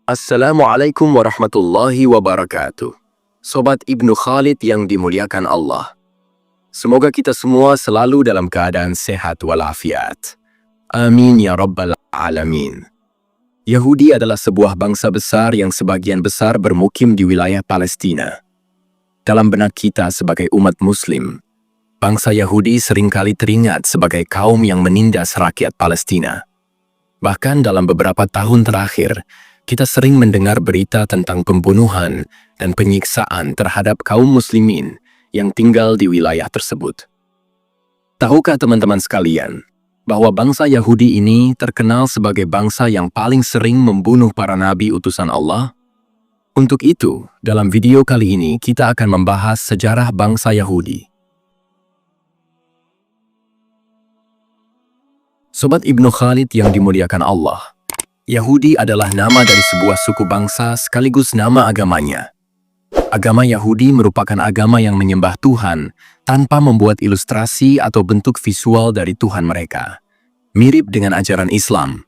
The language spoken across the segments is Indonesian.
Assalamualaikum warahmatullahi wabarakatuh. Sobat Ibnu Khalid yang dimuliakan Allah. Semoga kita semua selalu dalam keadaan sehat walafiat. Amin ya rabbal alamin. Yahudi adalah sebuah bangsa besar yang sebagian besar bermukim di wilayah Palestina. Dalam benak kita sebagai umat muslim, bangsa Yahudi seringkali teringat sebagai kaum yang menindas rakyat Palestina. Bahkan dalam beberapa tahun terakhir, kita sering mendengar berita tentang pembunuhan dan penyiksaan terhadap kaum muslimin yang tinggal di wilayah tersebut. Tahukah teman-teman sekalian, bahwa bangsa Yahudi ini terkenal sebagai bangsa yang paling sering membunuh para nabi utusan Allah? Untuk itu, dalam video kali ini kita akan membahas sejarah bangsa Yahudi. Sobat Ibnu Khalid yang dimuliakan Allah, Yahudi adalah nama dari sebuah suku bangsa sekaligus nama agamanya. Agama Yahudi merupakan agama yang menyembah Tuhan tanpa membuat ilustrasi atau bentuk visual dari Tuhan mereka. Mirip dengan ajaran Islam,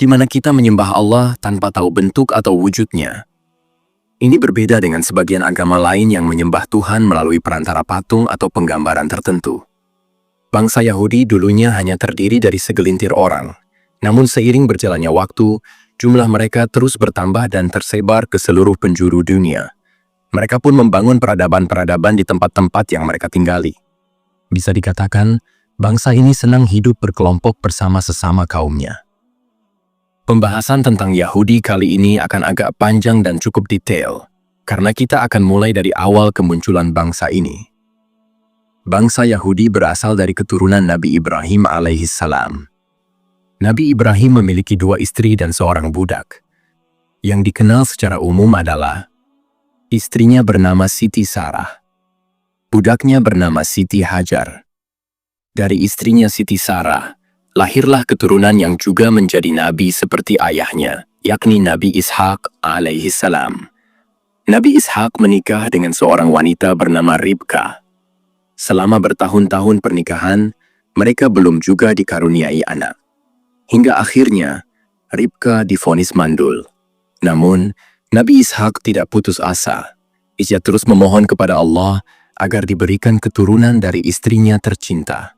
di mana kita menyembah Allah tanpa tahu bentuk atau wujudnya. Ini berbeda dengan sebagian agama lain yang menyembah Tuhan melalui perantara patung atau penggambaran tertentu. Bangsa Yahudi dulunya hanya terdiri dari segelintir orang. Namun seiring berjalannya waktu, jumlah mereka terus bertambah dan tersebar ke seluruh penjuru dunia. Mereka pun membangun peradaban-peradaban di tempat-tempat yang mereka tinggali. Bisa dikatakan, bangsa ini senang hidup berkelompok bersama sesama kaumnya. Pembahasan tentang Yahudi kali ini akan agak panjang dan cukup detail, karena kita akan mulai dari awal kemunculan bangsa ini. Bangsa Yahudi berasal dari keturunan Nabi Ibrahim alaihissalam. Nabi Ibrahim memiliki 2 istri dan seorang budak. Yang dikenal secara umum adalah istrinya bernama Siti Sarah. Budaknya bernama Siti Hajar. Dari istrinya Siti Sarah, lahirlah keturunan yang juga menjadi nabi seperti ayahnya, yakni Nabi Ishak alaihissalam. Nabi Ishak menikah dengan seorang wanita bernama Ribka. Selama bertahun-tahun pernikahan, mereka belum juga dikaruniai anak. Hingga akhirnya, Ribka divonis mandul. Namun, Nabi Ishak tidak putus asa. Ia terus memohon kepada Allah agar diberikan keturunan dari istrinya tercinta.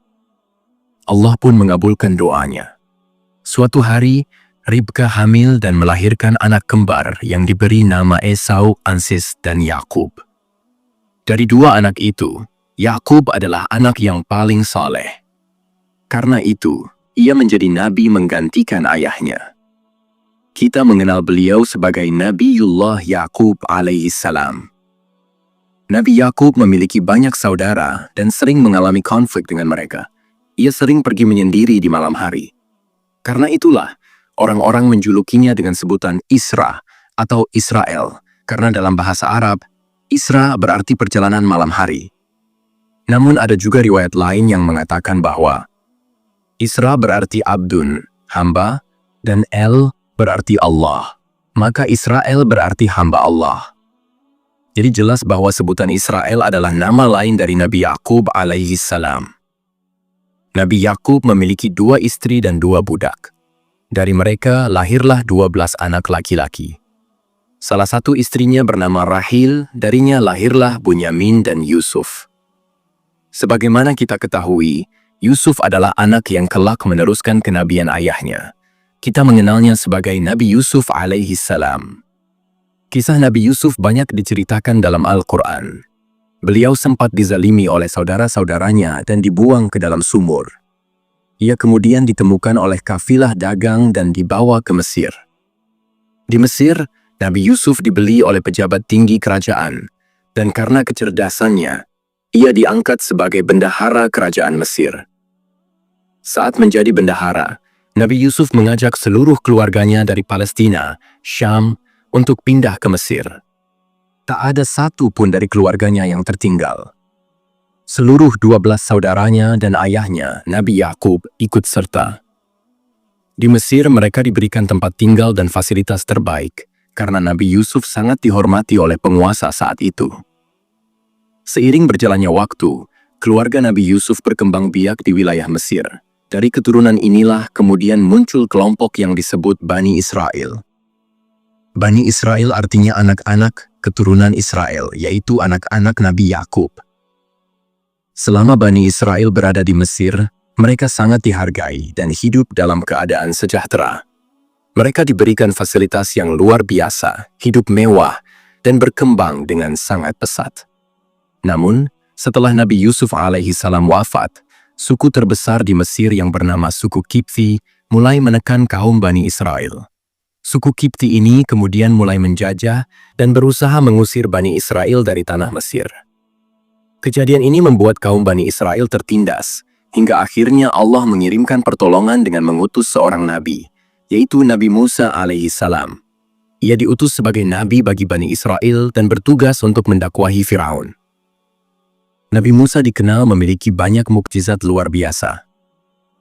Allah pun mengabulkan doanya. Suatu hari, Ribka hamil dan melahirkan anak kembar yang diberi nama Esau, Ansis, dan Yakub. Dari 2 anak itu, Yakub adalah anak yang paling saleh. Karena itu, ia menjadi nabi menggantikan ayahnya. Kita mengenal beliau sebagai Nabiullah Yakub alaihissalam. Nabi Yakub memiliki banyak saudara dan sering mengalami konflik dengan mereka. Ia sering pergi menyendiri di malam hari. Karena itulah, orang-orang menjulukinya dengan sebutan Isra atau Israel, karena dalam bahasa Arab, Isra berarti perjalanan malam hari. Namun ada juga riwayat lain yang mengatakan bahwa Isra berarti Abdun, hamba, dan El berarti Allah. Maka Israel berarti hamba Allah. Jadi jelas bahwa sebutan Israel adalah nama lain dari Nabi Yakub alaihissalam. Nabi Yakub memiliki 2 istri dan 2 budak. Dari mereka lahirlah 12 anak laki-laki. Salah satu istrinya bernama Rahil, darinya lahirlah Bunyamin dan Yusuf. Sebagaimana kita ketahui, Yusuf adalah anak yang kelak meneruskan kenabian ayahnya. Kita mengenalnya sebagai Nabi Yusuf alaihissalam. Kisah Nabi Yusuf banyak diceritakan dalam Al-Quran. Beliau sempat dizalimi oleh saudara-saudaranya dan dibuang ke dalam sumur. Ia kemudian ditemukan oleh kafilah dagang dan dibawa ke Mesir. Di Mesir, Nabi Yusuf dibeli oleh pejabat tinggi kerajaan, dan karena kecerdasannya, ia diangkat sebagai bendahara kerajaan Mesir. Saat menjadi bendahara, Nabi Yusuf mengajak seluruh keluarganya dari Palestina, Syam, untuk pindah ke Mesir. Tak ada satu pun dari keluarganya yang tertinggal. Seluruh 12 saudaranya dan ayahnya, Nabi Yakub, ikut serta. Di Mesir mereka diberikan tempat tinggal dan fasilitas terbaik, karena Nabi Yusuf sangat dihormati oleh penguasa saat itu. Seiring berjalannya waktu, keluarga Nabi Yusuf berkembang biak di wilayah Mesir. Dari keturunan inilah kemudian muncul kelompok yang disebut Bani Israel. Bani Israel artinya anak-anak keturunan Israel, yaitu anak-anak Nabi Yakub. Selama Bani Israel berada di Mesir, mereka sangat dihargai dan hidup dalam keadaan sejahtera. Mereka diberikan fasilitas yang luar biasa, hidup mewah, dan berkembang dengan sangat pesat. Namun, setelah Nabi Yusuf alaihi salam wafat, suku terbesar di Mesir yang bernama suku Kipti mulai menekan kaum Bani Israel. Suku Kipti ini kemudian mulai menjajah dan berusaha mengusir Bani Israel dari tanah Mesir. Kejadian ini membuat kaum Bani Israel tertindas, hingga akhirnya Allah mengirimkan pertolongan dengan mengutus seorang nabi, yaitu Nabi Musa alaihi salam. Ia diutus sebagai nabi bagi Bani Israel dan bertugas untuk mendakwahi Firaun. Nabi Musa dikenal memiliki banyak mukjizat luar biasa.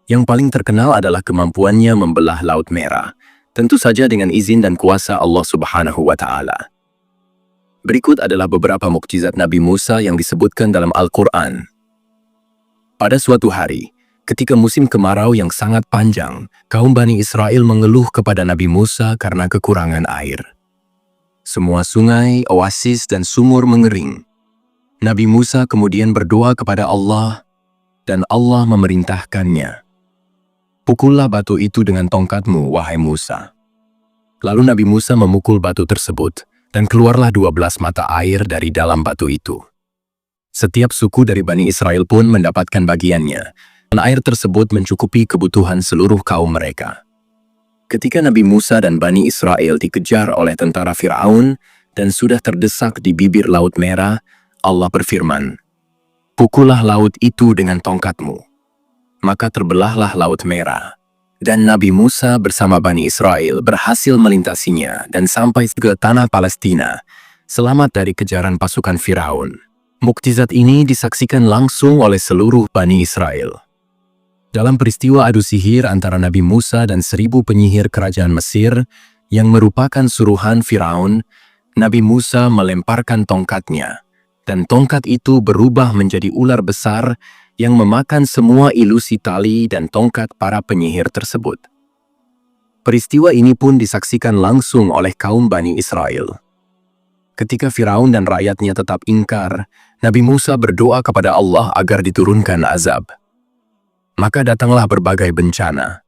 Yang paling terkenal adalah kemampuannya membelah Laut Merah, tentu saja dengan izin dan kuasa Allah Subhanahu wa Ta'ala. Berikut adalah beberapa mukjizat Nabi Musa yang disebutkan dalam Al-Quran. Pada suatu hari, ketika musim kemarau yang sangat panjang, kaum Bani Israel mengeluh kepada Nabi Musa karena kekurangan air. Semua sungai, oasis, dan sumur mengering. Nabi Musa kemudian berdoa kepada Allah, dan Allah memerintahkannya, "Pukullah batu itu dengan tongkatmu, wahai Musa." Lalu Nabi Musa memukul batu tersebut, dan keluarlah 12 mata air dari dalam batu itu. Setiap suku dari Bani Israel pun mendapatkan bagiannya, dan air tersebut mencukupi kebutuhan seluruh kaum mereka. Ketika Nabi Musa dan Bani Israel dikejar oleh tentara Firaun dan sudah terdesak di bibir Laut Merah, Allah berfirman, "Pukullah laut itu dengan tongkatmu." Maka terbelahlah Laut Merah, dan Nabi Musa bersama Bani Israel berhasil melintasinya dan sampai ke tanah Palestina, selamat dari kejaran pasukan Firaun. Mukjizat ini disaksikan langsung oleh seluruh Bani Israel. Dalam peristiwa adu sihir antara Nabi Musa dan 1000 penyihir kerajaan Mesir yang merupakan suruhan Firaun, Nabi Musa melemparkan tongkatnya, dan tongkat itu berubah menjadi ular besar yang memakan semua ilusi tali dan tongkat para penyihir tersebut. Peristiwa ini pun disaksikan langsung oleh kaum Bani Israel. Ketika Firaun dan rakyatnya tetap ingkar, Nabi Musa berdoa kepada Allah agar diturunkan azab. Maka datanglah berbagai bencana.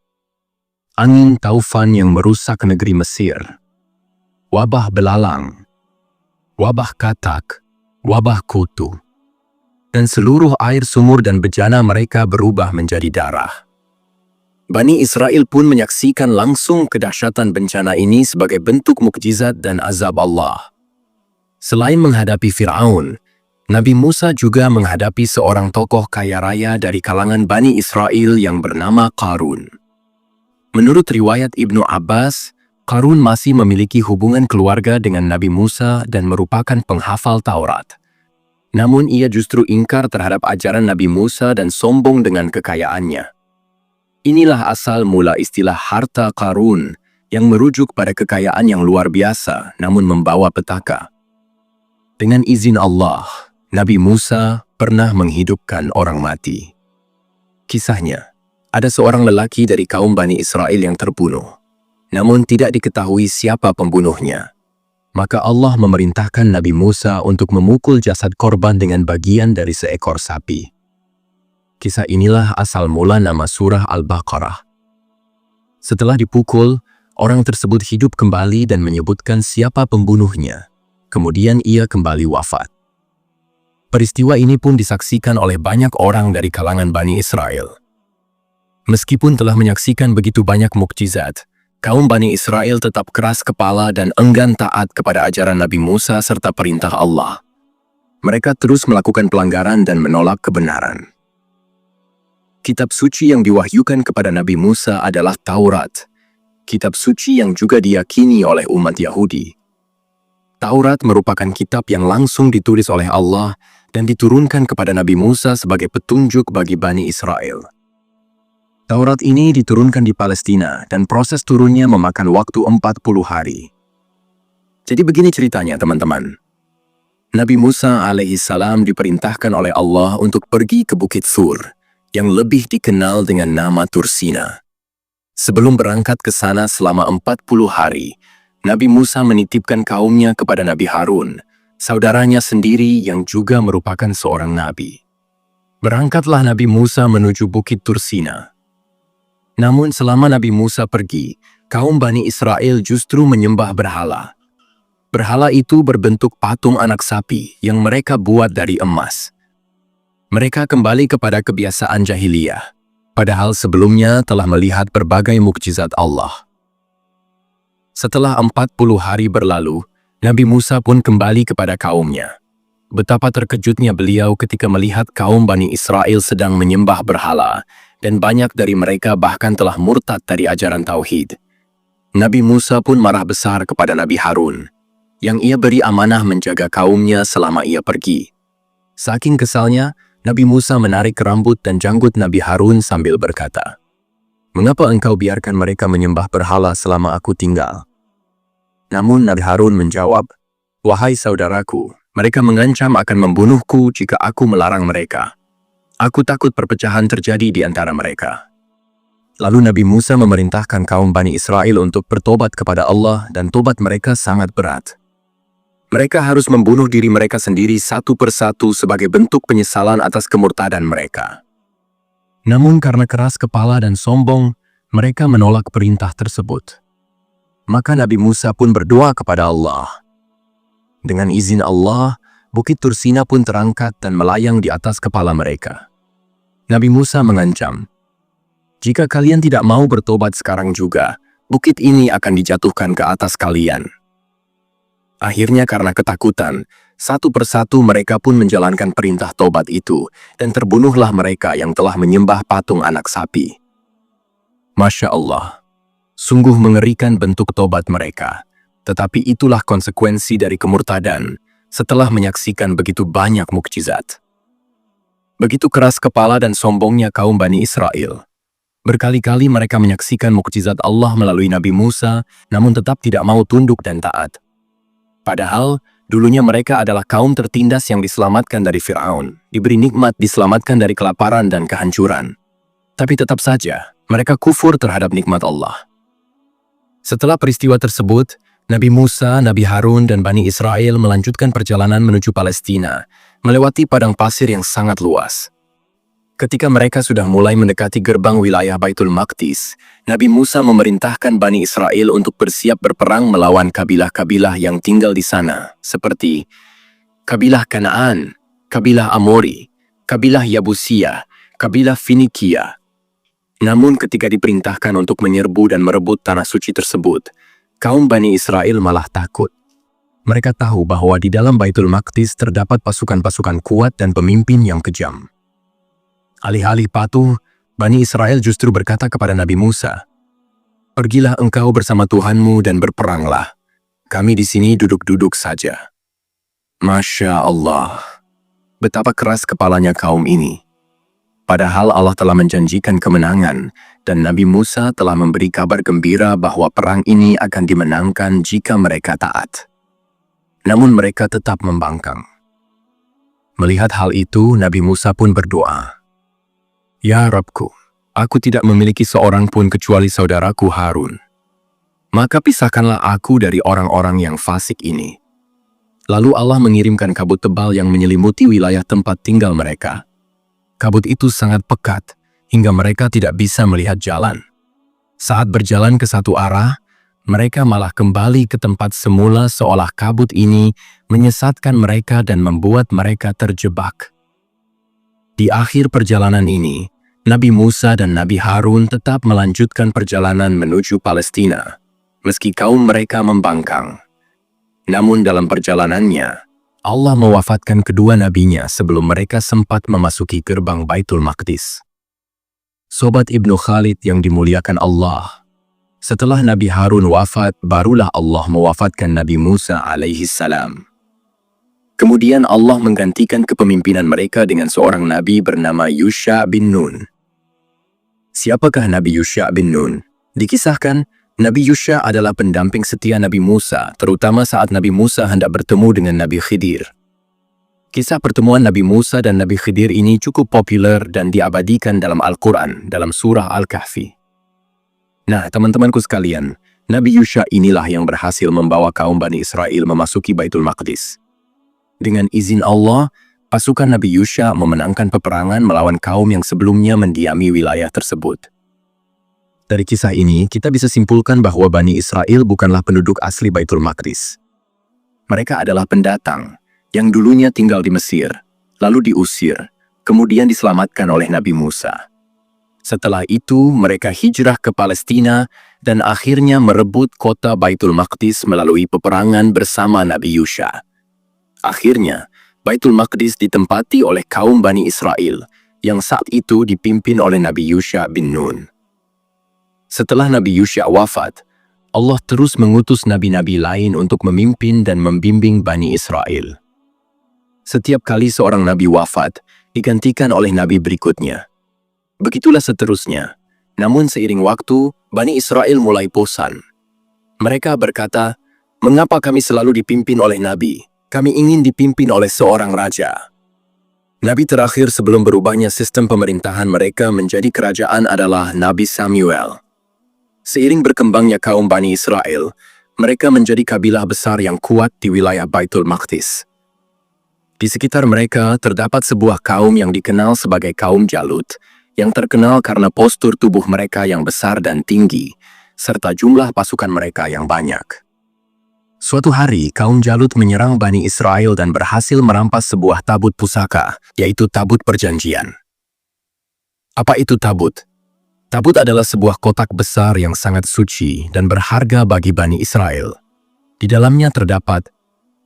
Angin taufan yang merusak negeri Mesir, wabah belalang, wabah katak, wabah kutu, dan seluruh air sumur dan bejana mereka berubah menjadi darah. Bani Israel pun menyaksikan langsung kedahsyatan bencana ini sebagai bentuk mukjizat dan azab Allah. Selain menghadapi Firaun, Nabi Musa juga menghadapi seorang tokoh kaya raya dari kalangan Bani Israel yang bernama Qarun. Menurut riwayat Ibnu Abbas, Qarun masih memiliki hubungan keluarga dengan Nabi Musa dan merupakan penghafal Taurat. Namun ia justru ingkar terhadap ajaran Nabi Musa dan sombong dengan kekayaannya. Inilah asal mula istilah harta Qarun yang merujuk pada kekayaan yang luar biasa namun membawa petaka. Dengan izin Allah, Nabi Musa pernah menghidupkan orang mati. Kisahnya, ada seorang lelaki dari kaum Bani Israel yang terbunuh, namun tidak diketahui siapa pembunuhnya. Maka Allah memerintahkan Nabi Musa untuk memukul jasad korban dengan bagian dari seekor sapi. Kisah inilah asal mula nama surah Al-Baqarah. Setelah dipukul, orang tersebut hidup kembali dan menyebutkan siapa pembunuhnya. Kemudian ia kembali wafat. Peristiwa ini pun disaksikan oleh banyak orang dari kalangan Bani Israel. Meskipun telah menyaksikan begitu banyak mukjizat, kaum Bani Israel tetap keras kepala dan enggan taat kepada ajaran Nabi Musa serta perintah Allah. Mereka terus melakukan pelanggaran dan menolak kebenaran. Kitab suci yang diwahyukan kepada Nabi Musa adalah Taurat, kitab suci yang juga diyakini oleh umat Yahudi. Taurat merupakan kitab yang langsung ditulis oleh Allah dan diturunkan kepada Nabi Musa sebagai petunjuk bagi Bani Israel. Taurat ini diturunkan di Palestina dan proses turunnya memakan waktu 40 hari. Jadi begini ceritanya teman-teman. Nabi Musa alaihissalam diperintahkan oleh Allah untuk pergi ke Bukit Thur, yang lebih dikenal dengan nama Tursina. Sebelum berangkat ke sana selama 40 hari, Nabi Musa menitipkan kaumnya kepada Nabi Harun, saudaranya sendiri yang juga merupakan seorang nabi. Berangkatlah Nabi Musa menuju Bukit Tursina. Namun selama Nabi Musa pergi, kaum Bani Israel justru menyembah berhala. Berhala itu berbentuk patung anak sapi yang mereka buat dari emas. Mereka kembali kepada kebiasaan jahiliyah, padahal sebelumnya telah melihat berbagai mukjizat Allah. Setelah 40 hari berlalu, Nabi Musa pun kembali kepada kaumnya. Betapa terkejutnya beliau ketika melihat kaum Bani Israel sedang menyembah berhala, dan banyak dari mereka bahkan telah murtad dari ajaran Tauhid. Nabi Musa pun marah besar kepada Nabi Harun, yang ia beri amanah menjaga kaumnya selama ia pergi. Saking kesalnya, Nabi Musa menarik rambut dan janggut Nabi Harun sambil berkata, "Mengapa engkau biarkan mereka menyembah berhala selama aku tinggal?" Namun Nabi Harun menjawab, "Wahai saudaraku, mereka mengancam akan membunuhku jika aku melarang mereka. Aku takut perpecahan terjadi di antara mereka." Lalu Nabi Musa memerintahkan kaum Bani Israel untuk bertobat kepada Allah dan tobat mereka sangat berat. Mereka harus membunuh diri mereka sendiri satu persatu sebagai bentuk penyesalan atas kemurtadan mereka. Namun karena keras kepala dan sombong, mereka menolak perintah tersebut. Maka Nabi Musa pun berdoa kepada Allah. Dengan izin Allah, Bukit Tursina pun terangkat dan melayang di atas kepala mereka. Nabi Musa mengancam, "Jika kalian tidak mau bertobat sekarang juga, bukit ini akan dijatuhkan ke atas kalian." Akhirnya karena ketakutan, satu persatu mereka pun menjalankan perintah tobat itu, dan terbunuhlah mereka yang telah menyembah patung anak sapi. Masya Allah, sungguh mengerikan bentuk tobat mereka, tetapi itulah konsekuensi dari kemurtadan setelah menyaksikan begitu banyak mukjizat. Begitu keras kepala dan sombongnya kaum Bani Israel. Berkali-kali mereka menyaksikan mukjizat Allah melalui Nabi Musa, namun tetap tidak mau tunduk dan taat. Padahal, dulunya mereka adalah kaum tertindas yang diselamatkan dari Fir'aun, diberi nikmat diselamatkan dari kelaparan dan kehancuran. Tapi tetap saja, mereka kufur terhadap nikmat Allah. Setelah peristiwa tersebut, Nabi Musa, Nabi Harun, dan Bani Israel melanjutkan perjalanan menuju Palestina, melewati padang pasir yang sangat luas. Ketika mereka sudah mulai mendekati gerbang wilayah Baitul Maqdis, Nabi Musa memerintahkan Bani Israel untuk bersiap berperang melawan kabilah-kabilah yang tinggal di sana, seperti kabilah Kanaan, kabilah Amori, kabilah Yabusiyah, kabilah Finikia. Namun ketika diperintahkan untuk menyerbu dan merebut tanah suci tersebut, kaum Bani Israel malah takut. Mereka tahu bahwa di dalam Baitul Maqdis terdapat pasukan-pasukan kuat dan pemimpin yang kejam. Alih-alih patuh, Bani Israel justru berkata kepada Nabi Musa, "Pergilah engkau bersama Tuhanmu dan berperanglah. Kami di sini duduk-duduk saja." Masya Allah, betapa keras kepalanya kaum ini. Padahal Allah telah menjanjikan kemenangan, dan Nabi Musa telah memberi kabar gembira bahwa perang ini akan dimenangkan jika mereka taat. Namun mereka tetap membangkang. Melihat hal itu, Nabi Musa pun berdoa, "Ya Rabbku, aku tidak memiliki seorang pun kecuali saudaraku Harun. Maka pisahkanlah aku dari orang-orang yang fasik ini." Lalu Allah mengirimkan kabut tebal yang menyelimuti wilayah tempat tinggal mereka. Kabut itu sangat pekat, hingga mereka tidak bisa melihat jalan. Saat berjalan ke satu arah, mereka malah kembali ke tempat semula seolah kabut ini menyesatkan mereka dan membuat mereka terjebak. Di akhir perjalanan ini, Nabi Musa dan Nabi Harun tetap melanjutkan perjalanan menuju Palestina, meski kaum mereka membangkang. Namun dalam perjalanannya, Allah mewafatkan kedua nabinya sebelum mereka sempat memasuki gerbang Baitul Maqdis. Sobat Ibnu Khalid yang dimuliakan Allah, setelah Nabi Harun wafat, barulah Allah mewafatkan Nabi Musa alaihi salam. Kemudian Allah menggantikan kepemimpinan mereka dengan seorang nabi bernama Yusha bin Nun. Siapakah Nabi Yusha bin Nun? Dikisahkan, Nabi Yusha adalah pendamping setia Nabi Musa, terutama saat Nabi Musa hendak bertemu dengan Nabi Khidir. Kisah pertemuan Nabi Musa dan Nabi Khidir ini cukup populer dan diabadikan dalam Al-Quran, dalam surah Al-Kahfi. Nah, teman-temanku sekalian, Nabi Yusha inilah yang berhasil membawa kaum Bani Israel memasuki Baitul Maqdis. Dengan izin Allah, pasukan Nabi Yusha memenangkan peperangan melawan kaum yang sebelumnya mendiami wilayah tersebut. Dari kisah ini, kita bisa simpulkan bahwa Bani Israel bukanlah penduduk asli Baitul Maqdis. Mereka adalah pendatang yang dulunya tinggal di Mesir, lalu diusir, kemudian diselamatkan oleh Nabi Musa. Setelah itu, mereka hijrah ke Palestina dan akhirnya merebut kota Baitul Maqdis melalui peperangan bersama Nabi Yusha. Akhirnya, Baitul Maqdis ditempati oleh kaum Bani Israel yang saat itu dipimpin oleh Nabi Yusha bin Nun. Setelah Nabi Yusha wafat, Allah terus mengutus nabi-nabi lain untuk memimpin dan membimbing Bani Israel. Setiap kali seorang nabi wafat, digantikan oleh nabi berikutnya. Begitulah seterusnya. Namun seiring waktu, Bani Israel mulai bosan. Mereka berkata, "Mengapa kami selalu dipimpin oleh nabi? Kami ingin dipimpin oleh seorang raja." Nabi terakhir sebelum berubahnya sistem pemerintahan mereka menjadi kerajaan adalah Nabi Samuel. Seiring berkembangnya kaum Bani Israel, mereka menjadi kabilah besar yang kuat di wilayah Baitul Maqdis. Di sekitar mereka terdapat sebuah kaum yang dikenal sebagai kaum Jalut, yang terkenal karena postur tubuh mereka yang besar dan tinggi, serta jumlah pasukan mereka yang banyak. Suatu hari, kaum Jalut menyerang Bani Israel dan berhasil merampas sebuah tabut pusaka, yaitu Tabut Perjanjian. Apa itu tabut? Tabut adalah sebuah kotak besar yang sangat suci dan berharga bagi Bani Israel. Di dalamnya terdapat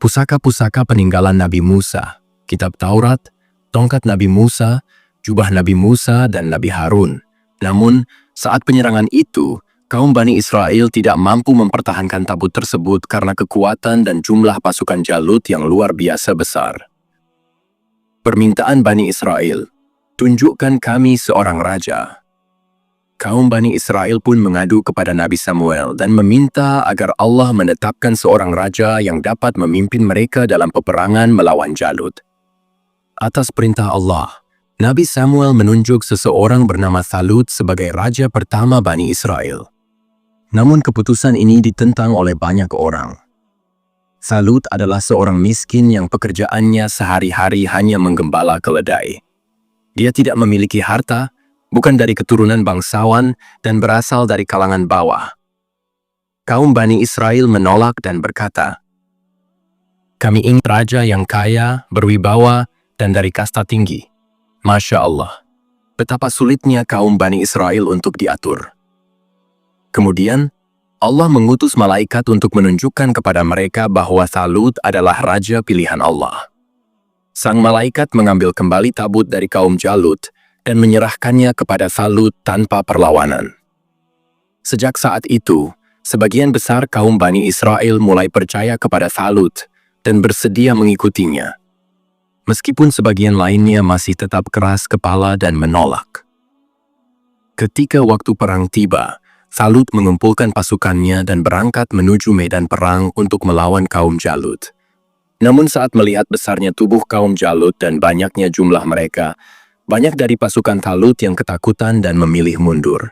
pusaka-pusaka peninggalan Nabi Musa, kitab Taurat, tongkat Nabi Musa, jubah Nabi Musa, dan Nabi Harun. Namun, saat penyerangan itu, kaum Bani Israel tidak mampu mempertahankan tabut tersebut karena kekuatan dan jumlah pasukan Jalut yang luar biasa besar. Permintaan Bani Israel, "Tunjukkan kami seorang raja." Kaum Bani Israel pun mengadu kepada Nabi Samuel dan meminta agar Allah menetapkan seorang raja yang dapat memimpin mereka dalam peperangan melawan Jalut. Atas perintah Allah, Nabi Samuel menunjuk seseorang bernama Talut sebagai raja pertama Bani Israel. Namun keputusan ini ditentang oleh banyak orang. Talut adalah seorang miskin yang pekerjaannya sehari-hari hanya menggembala keledai. Dia tidak memiliki harta, bukan dari keturunan bangsawan, dan berasal dari kalangan bawah. Kaum Bani Israel menolak dan berkata, "Kami ingin raja yang kaya, berwibawa, dan dari kasta tinggi." Masya Allah, betapa sulitnya kaum Bani Israel untuk diatur. Kemudian, Allah mengutus malaikat untuk menunjukkan kepada mereka bahwa Talut adalah raja pilihan Allah. Sang malaikat mengambil kembali tabut dari kaum Jalut dan menyerahkannya kepada Talut tanpa perlawanan. Sejak saat itu, sebagian besar kaum Bani Israel mulai percaya kepada Talut dan bersedia mengikutinya. Meskipun sebagian lainnya masih tetap keras kepala dan menolak. Ketika waktu perang tiba, Talut mengumpulkan pasukannya dan berangkat menuju medan perang untuk melawan kaum Jalut. Namun saat melihat besarnya tubuh kaum Jalut dan banyaknya jumlah mereka, banyak dari pasukan Talut yang ketakutan dan memilih mundur.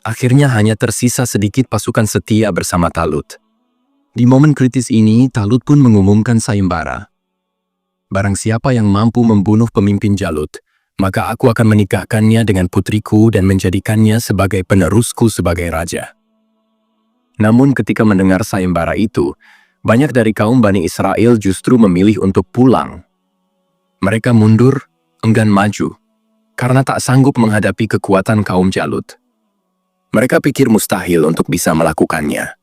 Akhirnya hanya tersisa sedikit pasukan setia bersama Talut. Di momen kritis ini, Talut pun mengumumkan sayembara. "Barang siapa yang mampu membunuh pemimpin Jalut, maka aku akan menikahkannya dengan putriku dan menjadikannya sebagai penerusku sebagai raja." Namun ketika mendengar sayembara itu, banyak dari kaum Bani Israel justru memilih untuk pulang. Mereka mundur, enggan maju, karena tak sanggup menghadapi kekuatan kaum Jalut. Mereka pikir mustahil untuk bisa melakukannya.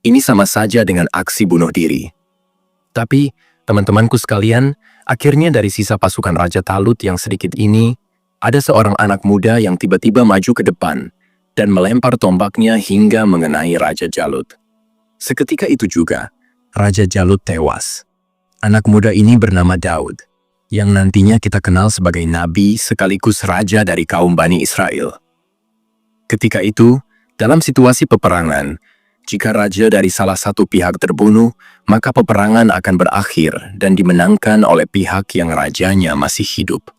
Ini sama saja dengan aksi bunuh diri. Tapi, teman-temanku sekalian, akhirnya dari sisa pasukan Raja Talut yang sedikit ini, ada seorang anak muda yang tiba-tiba maju ke depan dan melempar tombaknya hingga mengenai Raja Jalut. Seketika itu juga, Raja Jalut tewas. Anak muda ini bernama Daud, yang nantinya kita kenal sebagai nabi sekaligus raja dari kaum Bani Israel. Ketika itu, dalam situasi peperangan, jika raja dari salah satu pihak terbunuh, maka peperangan akan berakhir dan dimenangkan oleh pihak yang rajanya masih hidup.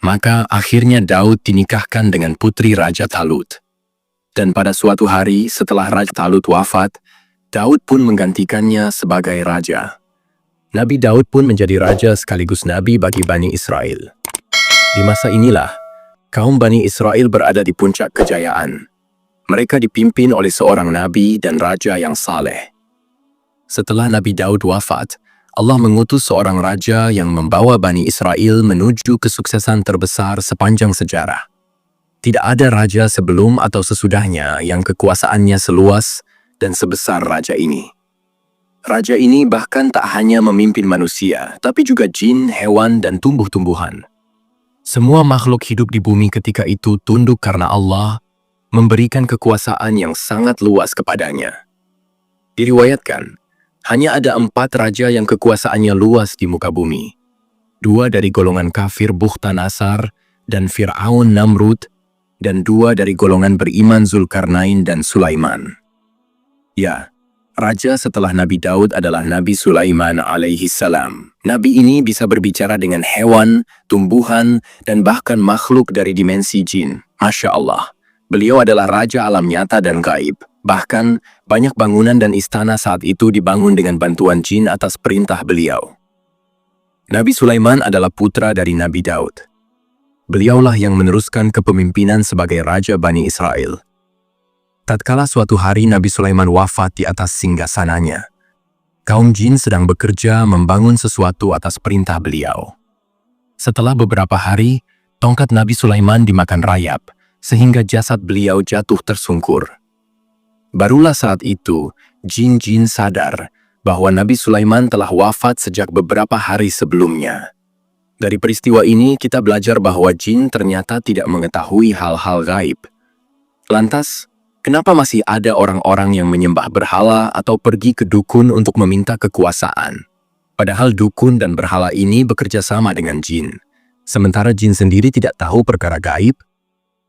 Maka akhirnya Daud dinikahkan dengan putri Raja Talut. Dan pada suatu hari setelah Raja Talut wafat, Daud pun menggantikannya sebagai raja. Nabi Daud pun menjadi raja sekaligus nabi bagi Bani Israel. Di masa inilah, kaum Bani Israel berada di puncak kejayaan. Mereka dipimpin oleh seorang nabi dan raja yang saleh. Setelah Nabi Daud wafat, Allah mengutus seorang raja yang membawa Bani Israel menuju kesuksesan terbesar sepanjang sejarah. Tidak ada raja sebelum atau sesudahnya yang kekuasaannya seluas dan sebesar raja ini. Raja ini bahkan tak hanya memimpin manusia, tapi juga jin, hewan, dan tumbuh-tumbuhan. Semua makhluk hidup di bumi ketika itu tunduk karena Allah memberikan kekuasaan yang sangat luas kepadanya. Diriwayatkan, hanya ada 4 raja yang kekuasaannya luas di muka bumi. 2 dari golongan kafir Bukhtanasar dan Fir'aun Namrud, dan 2 dari golongan beriman Zulkarnain dan Sulaiman. Ya, raja setelah Nabi Daud adalah Nabi Sulaiman alaihi salam. Nabi ini bisa berbicara dengan hewan, tumbuhan, dan bahkan makhluk dari dimensi jin. Masya Allah, beliau adalah raja alam nyata dan gaib. Bahkan, banyak bangunan dan istana saat itu dibangun dengan bantuan jin atas perintah beliau. Nabi Sulaiman adalah putra dari Nabi Daud. Beliaulah yang meneruskan kepemimpinan sebagai raja Bani Israel. Tatkala suatu hari Nabi Sulaiman wafat di atas singgasananya, kaum jin sedang bekerja membangun sesuatu atas perintah beliau. Setelah beberapa hari, tongkat Nabi Sulaiman dimakan rayap, sehingga jasad beliau jatuh tersungkur. Barulah saat itu, jin-jin sadar bahwa Nabi Sulaiman telah wafat sejak beberapa hari sebelumnya. Dari peristiwa ini, kita belajar bahwa jin ternyata tidak mengetahui hal-hal gaib. Lantas, kenapa masih ada orang-orang yang menyembah berhala atau pergi ke dukun untuk meminta kekuasaan? Padahal dukun dan berhala ini bekerja sama dengan jin. Sementara jin sendiri tidak tahu perkara gaib.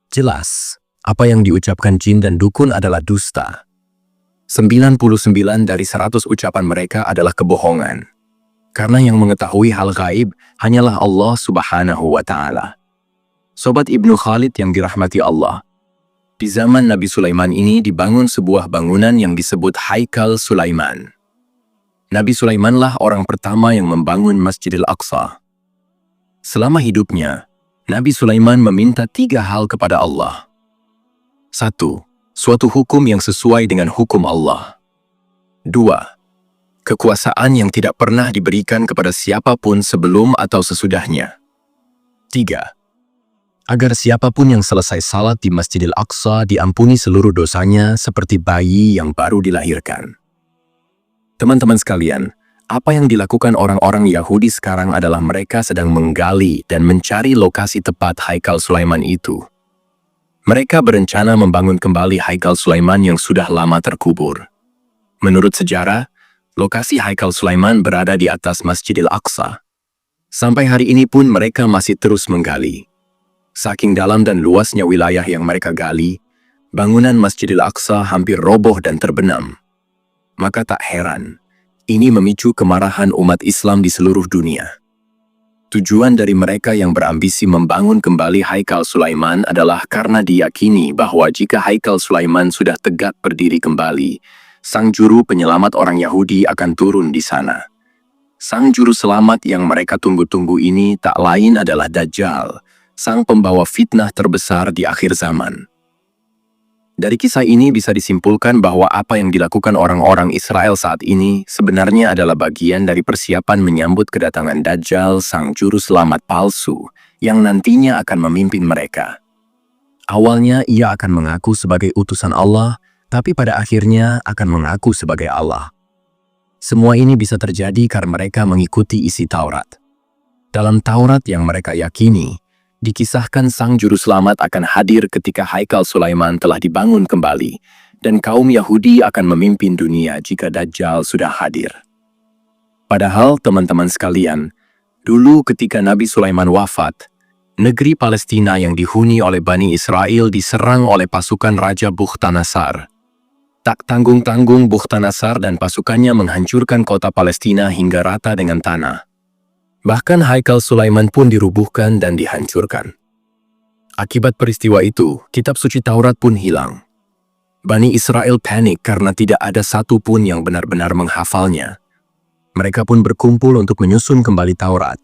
Jelas, apa yang diucapkan jin dan dukun adalah dusta. 99 dari 100 ucapan mereka adalah kebohongan. Karena yang mengetahui hal gaib hanyalah Allah Subhanahu wa Ta'ala. Sobat Ibnu Khalid yang dirahmati Allah, di zaman Nabi Sulaiman ini dibangun sebuah bangunan yang disebut Haikal Sulaiman. Nabi Sulaimanlah orang pertama yang membangun Masjidil Aqsa. Selama hidupnya, Nabi Sulaiman meminta 3 hal kepada Allah. 1. Suatu hukum yang sesuai dengan hukum Allah. 2. Kekuasaan yang tidak pernah diberikan kepada siapapun sebelum atau sesudahnya. 3. Agar siapapun yang selesai salat di Masjidil Aqsa diampuni seluruh dosanya seperti bayi yang baru dilahirkan. Teman-teman sekalian, apa yang dilakukan orang-orang Yahudi sekarang adalah mereka sedang menggali dan mencari lokasi tepat Haikal Sulaiman itu. Mereka berencana membangun kembali Haikal Sulaiman yang sudah lama terkubur. Menurut sejarah, lokasi Haikal Sulaiman berada di atas Masjidil Aqsa. Sampai hari ini pun mereka masih terus menggali. Saking dalam dan luasnya wilayah yang mereka gali, bangunan Masjidil Aqsa hampir roboh dan terbenam. Maka tak heran, ini memicu kemarahan umat Islam di seluruh dunia. Tujuan dari mereka yang berambisi membangun kembali Haikal Sulaiman adalah karena diyakini bahwa jika Haikal Sulaiman sudah tegak berdiri kembali, sang juru penyelamat orang Yahudi akan turun di sana. Sang juru selamat yang mereka tunggu-tunggu ini tak lain adalah Dajjal, sang pembawa fitnah terbesar di akhir zaman. Dari kisah ini bisa disimpulkan bahwa apa yang dilakukan orang-orang Israel saat ini sebenarnya adalah bagian dari persiapan menyambut kedatangan Dajjal, sang juru selamat palsu, yang nantinya akan memimpin mereka. Awalnya ia akan mengaku sebagai utusan Allah, tapi pada akhirnya akan mengaku sebagai Allah. Semua ini bisa terjadi karena mereka mengikuti isi Taurat. Dalam Taurat yang mereka yakini, dikisahkan sang juru selamat akan hadir ketika Haikal Sulaiman telah dibangun kembali, dan kaum Yahudi akan memimpin dunia jika Dajjal sudah hadir. Padahal teman-teman sekalian, dulu ketika Nabi Sulaiman wafat, negeri Palestina yang dihuni oleh Bani Israel diserang oleh pasukan Raja Bukhtanasar. Tak tanggung-tanggung Bukhtanasar dan pasukannya menghancurkan kota Palestina hingga rata dengan tanah. Bahkan Haikal Sulaiman pun dirubuhkan dan dihancurkan. Akibat peristiwa itu, kitab suci Taurat pun hilang. Bani Israel panik karena tidak ada satu pun yang benar-benar menghafalnya. Mereka pun berkumpul untuk menyusun kembali Taurat.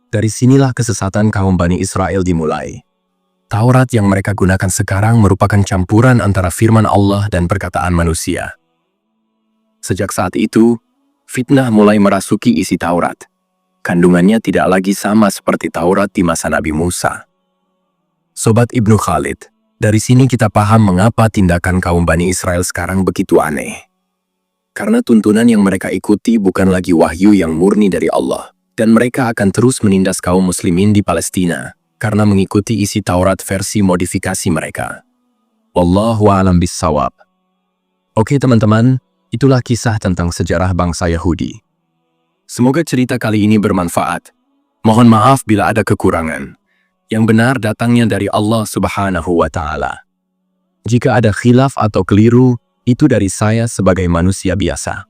Dari sinilah kesesatan kaum Bani Israel dimulai. Taurat yang mereka gunakan sekarang merupakan campuran antara firman Allah dan perkataan manusia. Sejak saat itu, fitnah mulai merasuki isi Taurat. Kandungannya tidak lagi sama seperti Taurat di masa Nabi Musa. Sobat Ibnu Khalid, dari sini kita paham mengapa tindakan kaum Bani Israel sekarang begitu aneh. Karena tuntunan yang mereka ikuti bukan lagi wahyu yang murni dari Allah, dan mereka akan terus menindas kaum muslimin di Palestina karena mengikuti isi Taurat versi modifikasi mereka. Wallahu a'lam bissawab. Oke teman-teman, itulah kisah tentang sejarah bangsa Yahudi. Semoga cerita kali ini bermanfaat. Mohon maaf bila ada kekurangan. Yang benar datangnya dari Allah Subhanahu wa Ta'ala. Jika ada khilaf atau keliru, itu dari saya sebagai manusia biasa.